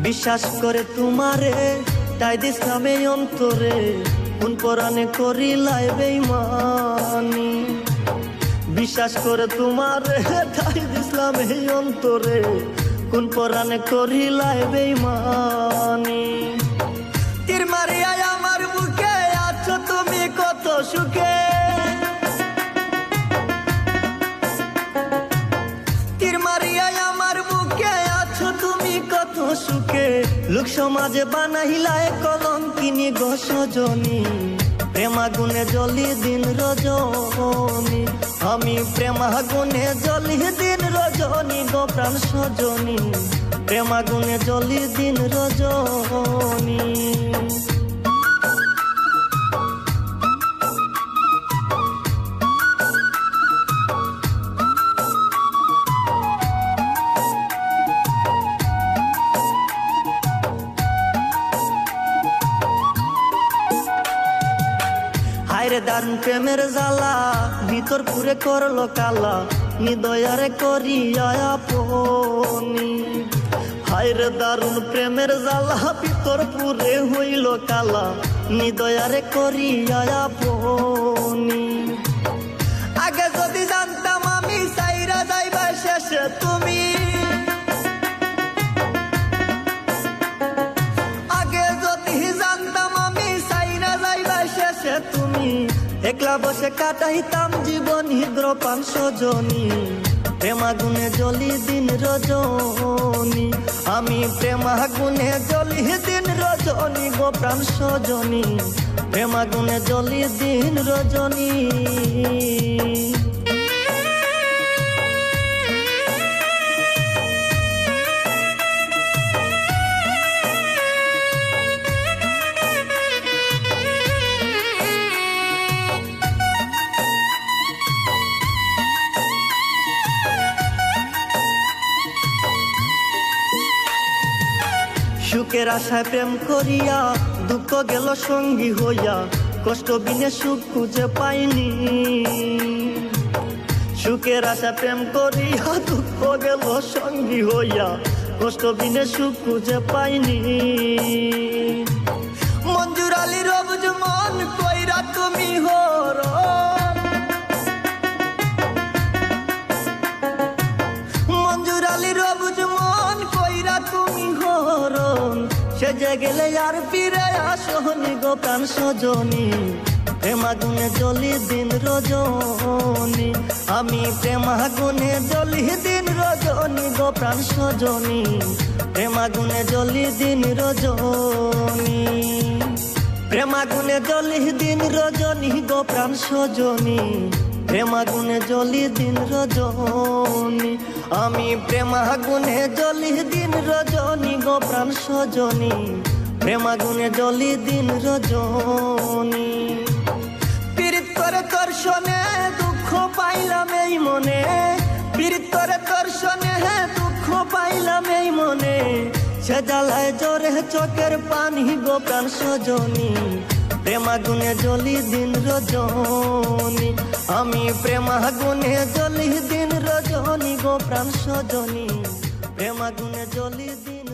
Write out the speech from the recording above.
বিশ্বাস করে তোমারে তাই দিছিলাম এই অন্তরে, কোন পরাণে করিলাই বেঈমানি। বিশ্বাস করে তোমারে তাই দিছিলাম এই অন্তরে, কোন পরাণে করিলাই বেঈমানি। তীর মারিয়া আমার বুকে আছো তুমি কত সুখে, তীর মারিয়া আমার বুকে আছো তুমি কত সুখে। লোক সমাজে বানাইলায় কলঙ্কিনী গো সজনী, প্রেমাগুনে জ্বলি দিন রজনী। আমি প্রেমাগুনে জ্বলি দিন রজনী গো প্রাণ সজনী, প্রেমাগুনে জ্বলি দিন রজনী। হায়রে দারুণ প্রেমের জ্বালা, ভিতর পুরে করলো কালা, নিদয়ারে করিয়া আপনি। হায়রে দারুণ প্রেমের জ্বালা, ভিতর পুরে হইল কালা, নিদয়ারে করিয়া আপনি। আগে যদি জানতাম আমি সাইরা যাইবা শেষে তুমি, তুমি একলা বসে কাটাইতাম জীবন হিদ্র পান সজনী, প্রেমাগুনে জ্বলি দিন রজনী। আমি প্রেমাগুনে জ্বলি দিন রজনী গো প্রাণ সজনী, প্রেমাগুনে জ্বলি দিন রজনী। সুখের আশায় প্রেম করিয়া দুঃখ গেল সঙ্গী হইয়া, কষ্ট বিনে সুখ খুঁজে পাইনি। সুখের আশায় প্রেম করিয়া দুঃখ গেল সঙ্গী হইয়া, কষ্ট বিনে সুখ খুঁজে পাইনি। মঞ্জুর আলী রবুজ মন কইরা তুমি হরণ, মঞ্জুর আলী রবুজ মন কইরা তুমি হরণ। সেজে গেলে আর ফিরে আসনি গো প্রাণ সজনী, প্রেমাগুনে জ্বলি দিন রজনী। আমি প্রেমাগুনে জ্বলি দিন রজনী গো প্রাণ সজনী, প্রেমাগুনে জ্বলি দিন রজনী। প্রেমাগুনে জ্বলি দিন রজনী গো প্রাণ সজনী, প্রেমাগুনে জ্বলি দিন রজনী। আমি প্রেমাগুনে জ্বলি দিন রজনী গো প্রাণ সজনী, প্রেমাগুনে জ্বলি দিন রজনী। পীড়িত করে তোর শোনে দুঃখ পাইলাম এই মনে, পীড়িত করে তোর শোনে দুঃখ পাইলাম এই মনে। সে জ্বালায় জোরে চোখের পানি গো প্রাণ সজনী, প্রেমাগুনে জ্বলি দিন রজনী। আমি প্রেমাগুনে জ্বলি দিন রজনী গো প্রাণ সজনী, প্রেমাগুনে জ্বলি দিন